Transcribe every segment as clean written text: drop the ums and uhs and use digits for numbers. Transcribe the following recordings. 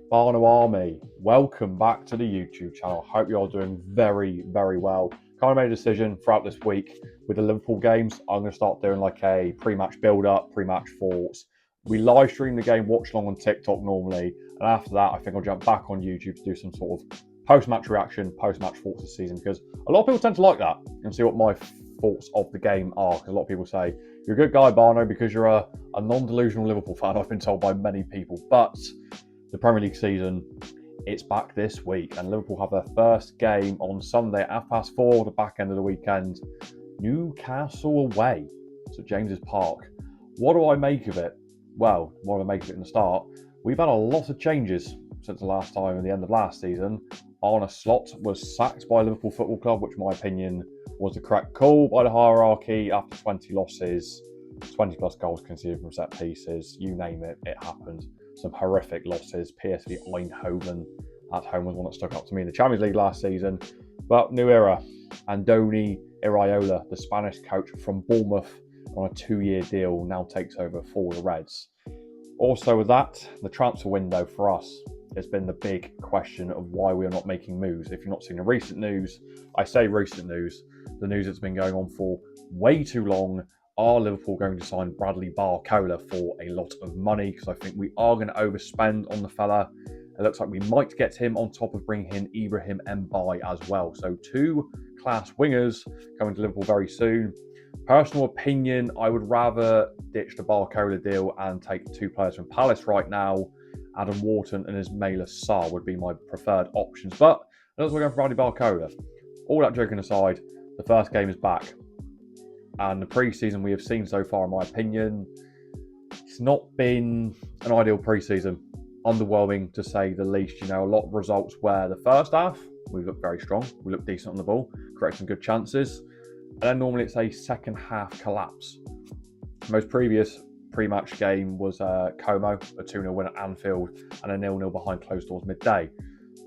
BARNO Army, welcome back to the YouTube channel. Hope you're all doing very, very well. Kind of made a decision throughout this week with the Liverpool games. I'm going to start doing like a pre-match build-up, pre-match thoughts. We live stream the game, watch along on TikTok normally, and after that, I think I'll jump back on YouTube to do some sort of post-match reaction, post-match thoughts this season, because a lot of people tend to like that and see what my thoughts of the game are. Because a lot of people say, you're a good guy, BARNO, because you're a non-delusional Liverpool fan, I've been told by many people. But the Premier League season, it's back this week, and Liverpool have their first game on Sunday at 4:30, the back end of the weekend. Newcastle away, so James's Park. What do I make of it? Well, what do I make of it in the start? We've had a lot of changes since the last time, at the end of last season. Arne Slot was sacked by Liverpool Football Club, which in my opinion was the correct call by the hierarchy after 20 losses, 20 plus goals conceded from set pieces, you name it, it happened. Some horrific losses. PSV Eindhoven at home was one that stuck out to me in the Champions League last season. But new era. Andoni Iraola, the Spanish coach from Bournemouth, on a 2-year deal, now takes over for the Reds. Also with that, the transfer window for us has been the big question of why we are not making moves. If you've not seen the recent news, I say recent news, the news that's been going on for way too long. Are Liverpool going to sign Bradley Barcola for a lot of money? Because I think we are going to overspend on the fella. It looks like we might get him on top of bringing in Ibrahim Mbaye as well. So 2 class wingers coming to Liverpool very soon. Personal opinion, I would rather ditch the Barcola deal and take 2 players from Palace right now. Adam Wharton and Ismaila Sarr would be my preferred options. But that's why we're going for Bradley Barcola. All that joking aside, the first game is back. And the pre-season we have seen so far, in my opinion, it's not been an ideal pre-season. Underwhelming, to say the least. You know, a lot of results where the first half, we looked very strong. We looked decent on the ball, created some good chances. And then normally it's a second half collapse. The most previous pre-match game was Como, a 2-0 win at Anfield, and a 0-0 behind closed doors midday.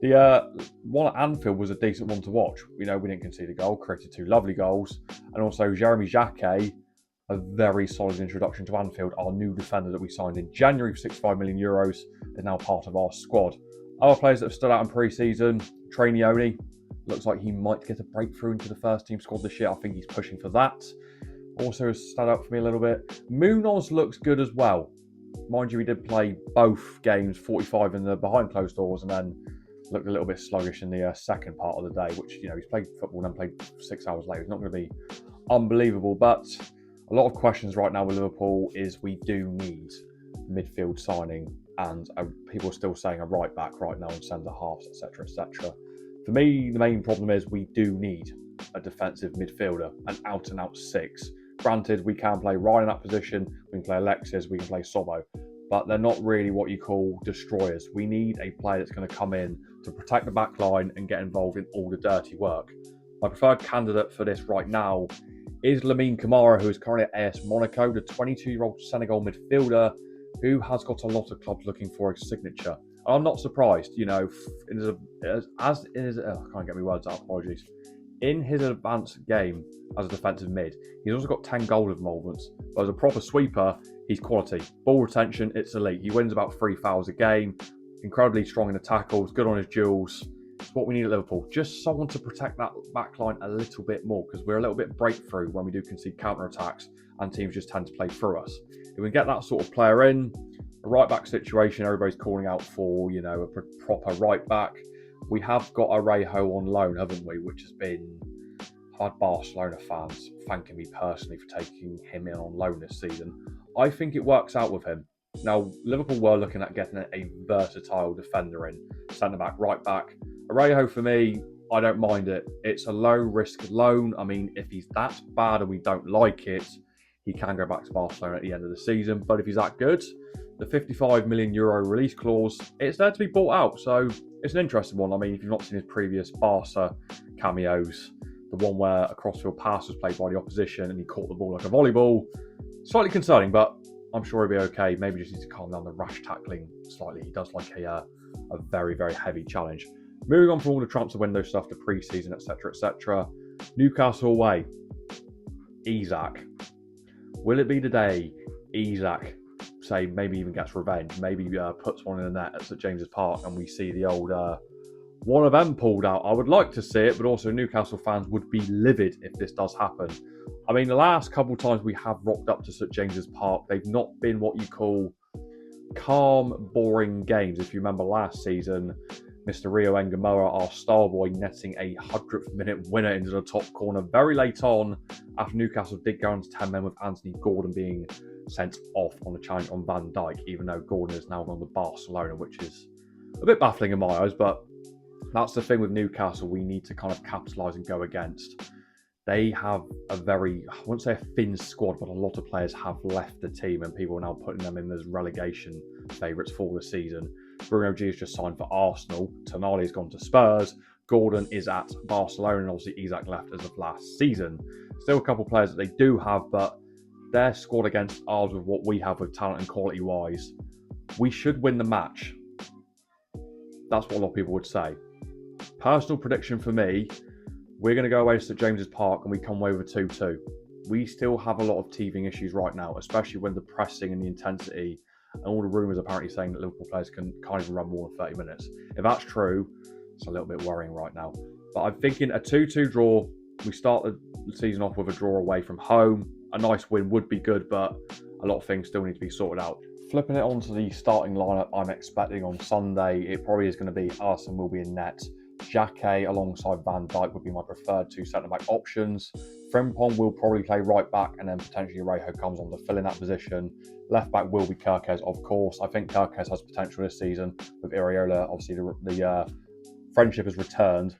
The one at Anfield was a decent one to watch. You know, we didn't concede a goal, created 2 lovely goals. And also Jeremy Jacquet, a very solid introduction to Anfield, our new defender that we signed in January for €65 million, is now part of our squad. Other players that have stood out in pre-season, Trainioni, looks like he might get a breakthrough into the first team squad this year. I think he's pushing for that. Also has stood out for me a little bit. Munoz looks good as well. Mind you, he did play both games, 45 in the behind closed doors, and then looked a little bit sluggish in the second part of the day, which, you know, he's played football and then played 6 hours later. It's not going to be unbelievable, but a lot of questions right now with Liverpool is we do need midfield signing, and people are still saying a right back right now and centre halves, etc., etc. For me, the main problem is we do need a defensive midfielder, an out-and-out 6. Granted, we can play Ryan in that position, we can play Alexis, we can play Sobo, but they're not really what you call destroyers. We need a player that's going to come in to protect the back line and get involved in all the dirty work. My preferred candidate for this right now is Lamine Camara, who is currently at AS Monaco, the 22-year-old Senegal midfielder who has got a lot of clubs looking for a signature. I'm not surprised, you know, I can't get my words out, apologies. In his advanced game as a defensive mid, he's also got 10 goal involvements, but as a proper sweeper, he's quality. Ball retention, it's elite. He wins about 3 fouls a game, incredibly strong in the tackles, good on his duels. It's what we need at Liverpool. Just someone to protect that back line a little bit more, because we're a little bit breakthrough when we do concede counter-attacks and teams just tend to play through us. If we can get that sort of player in, a right-back situation, everybody's calling out for, you know, a proper right-back. We have got Arejo on loan, haven't we, which has been... I've had Barcelona fans thanking me personally for taking him in on loan this season. I think it works out with him. Now, Liverpool were looking at getting a versatile defender in, centre-back, right-back. Arejo, for me, I don't mind it. It's a low-risk loan. I mean, if he's that bad and we don't like it, he can go back to Barcelona at the end of the season. But if he's that good, the €55 million release clause, it's there to be bought out. So it's an interesting one. I mean, if you've not seen his previous Barca cameos, the one where a crossfield pass was played by the opposition and he caught the ball like a volleyball, slightly concerning, but I'm sure he'll be okay. Maybe just needs to calm down the rash tackling slightly. He does like a very, very heavy challenge. Moving on from all the transfer window stuff to pre-season, etc., etc. Newcastle away. Isak. Will it be the day Isak say maybe even gets revenge, maybe puts one in the net at St James's Park, and we see the old one of them pulled out. I would like to see it, but also Newcastle fans would be livid if this does happen. I mean, the last couple of times we have rocked up to St James's Park, they've not been what you call calm, boring games. If you remember last season, Mr. Rio Engamoa, our star boy, netting a 100th minute winner into the top corner very late on after Newcastle did go into 10 men with Anthony Gordon being sent off on a challenge on Van Dijk, even though Gordon is now gone to Barcelona, which is a bit baffling in my eyes. But that's the thing with Newcastle, we need to kind of capitalise and go against. They have a very, I wouldn't say a thin squad, but a lot of players have left the team and people are now putting them in as relegation favourites for the season. Bruno G has just signed for Arsenal. Tonali has gone to Spurs. Gordon is at Barcelona, and obviously Isak left as of last season. Still a couple of players that they do have, but their squad against ours with what we have with talent and quality wise, we should win the match. That's what a lot of people would say. Personal prediction for me, we're going to go away to St James's Park and we come away with 2-2. We still have a lot of teething issues right now, especially when the pressing and the intensity and all the rumours apparently saying that Liverpool players can't even run more than 30 minutes. If that's true, it's a little bit worrying right now. But I'm thinking a 2-2 draw. We start the season off with a draw away from home. A nice win would be good, but a lot of things still need to be sorted out. Flipping it onto the starting lineup I'm expecting on Sunday, it probably is going to be us and we'll be in net. Xhaka alongside Van Dijk would be my preferred two centre-back options. Frimpong will probably play right back, and then potentially Rejo comes on to fill in that position. Left back will be Kirkes, of course. I think Kirkes has potential this season with Iriola. Obviously, the friendship has returned.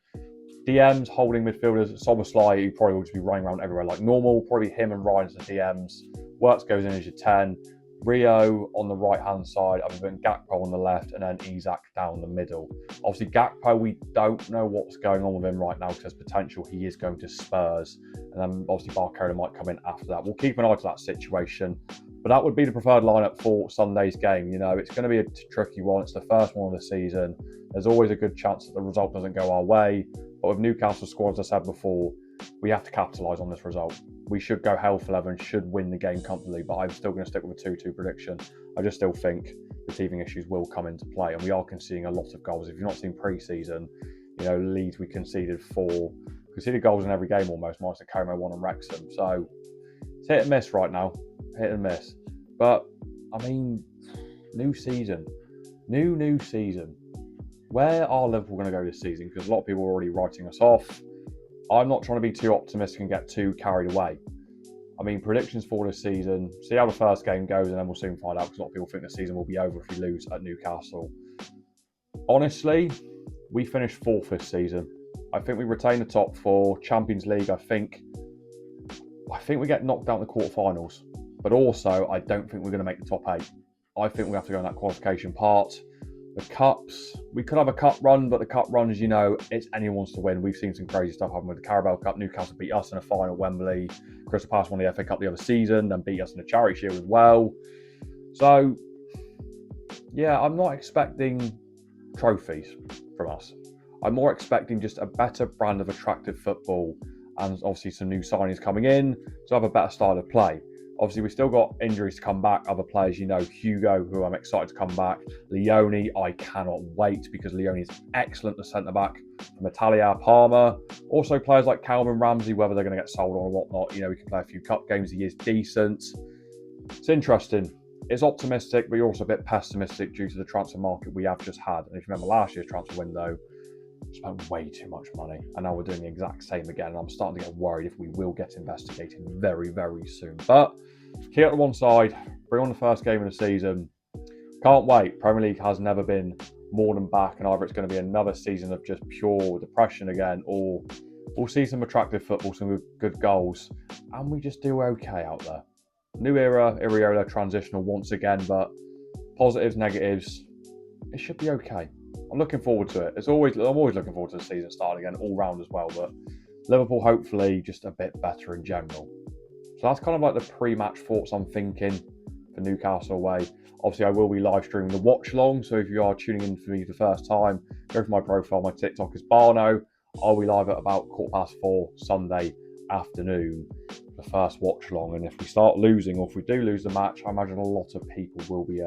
DMs, holding midfielders, Szoboszlai, who probably will just be running around everywhere like normal. Probably him and Ryan as the DMs. Works goes in as your 10. Rio on the right-hand side, I've been Gakpo on the left, and then Isak down the middle. Obviously, Gakpo, we don't know what's going on with him right now because there's potential he is going to Spurs. And then obviously Barcola might come in after that. We'll keep an eye to that situation. But that would be the preferred lineup for Sunday's game. You know, it's going to be a tricky one. It's the first one of the season. There's always a good chance that the result doesn't go our way. But with Newcastle squad, as I said before, we have to capitalise on this result. We should go hell for leather and should win the game comfortably, but I'm still going to stick with a 2-2 prediction. I just still think the teething issues will come into play, and we are conceding a lot of goals. If you've not seen pre-season, you know, Leeds, we conceded goals in every game almost, minus the Como one and Wrexham. So it's hit and miss right now, hit and miss. But, I mean, new season. Where are Liverpool going to go this season? Because a lot of people are already writing us off. I'm not trying to be too optimistic and get too carried away. I mean, predictions for this season, see how the first game goes, and then we'll soon find out, because a lot of people think the season will be over if we lose at Newcastle. Honestly, we finished 4th this season. I think we retain the top 4. Champions League, I think we get knocked out in the quarterfinals. But also, I don't think we're going to make the top 8. I think we have to go in that qualification part. The cups, we could have a cup run, but the cup run, as you know, it's anyone's to win. We've seen some crazy stuff happen with the Carabao Cup. Newcastle beat us in a final at Wembley. Crystal Palace won the FA Cup the other season, then beat us in the Charity Shield as well. So, yeah, I'm not expecting trophies from us. I'm more expecting just a better brand of attractive football, and obviously some new signings coming in to have a better style of play. Obviously, we've still got injuries to come back. Other players, you know, Hugo, who I'm excited to come back. Leone, I cannot wait because Leone is excellent, the centre-back. From Italia, Palmer. Also, players like Calvin Ramsey, whether they're going to get sold or whatnot. You know, we can play a few cup games. He is decent. It's interesting. It's optimistic, but you're also a bit pessimistic due to the transfer market we have just had. And if you remember last year's transfer window, spent way too much money, and now we're doing the exact same again, and I'm starting to get worried if we will get investigated very, very soon. But keep it to one side, bring on the first game of the season. Can't wait. Premier League has never been more than back, and either it's going to be another season of just pure depression again, or we'll see some attractive football, some good goals, and we just do okay out there. New era, Iriola, transitional once again, but positives, negatives, it should be okay. I'm looking forward to it. I'm always looking forward to the season starting again, all round as well. But Liverpool, hopefully, just a bit better in general. So that's kind of like the pre-match thoughts I'm thinking for Newcastle away. Obviously, I will be live streaming the watch long. So if you are tuning in for me for the first time, go for my profile. My TikTok is BARNO. I'll be live at about 4:15 Sunday afternoon. the first watch along. And if we start losing, or if we do lose the match, I imagine a lot of people will be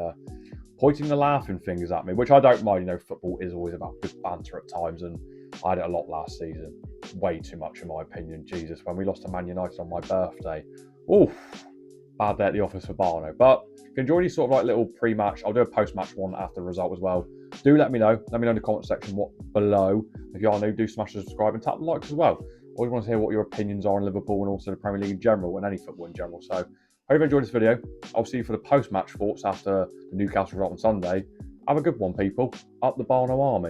pointing the laughing fingers at me, which I don't mind. Football is always about good banter at times, and I had it a lot last season. Way too much, in my opinion. Jesus, when we lost to Man United on my birthday. Oof, bad day at the office for Barno. But if you enjoy these sort of like little pre-match, I'll do a post-match one after the result as well. Do let me know. Let me know in the comment section below. If you are new, do smash the subscribe and tap the likes as well. Always want to hear what your opinions are on Liverpool and also the Premier League in general and any football in general. So, hope you enjoyed this video. I'll see you for the post-match thoughts after the Newcastle result on Sunday. Have a good one, people. Up the Barno Army.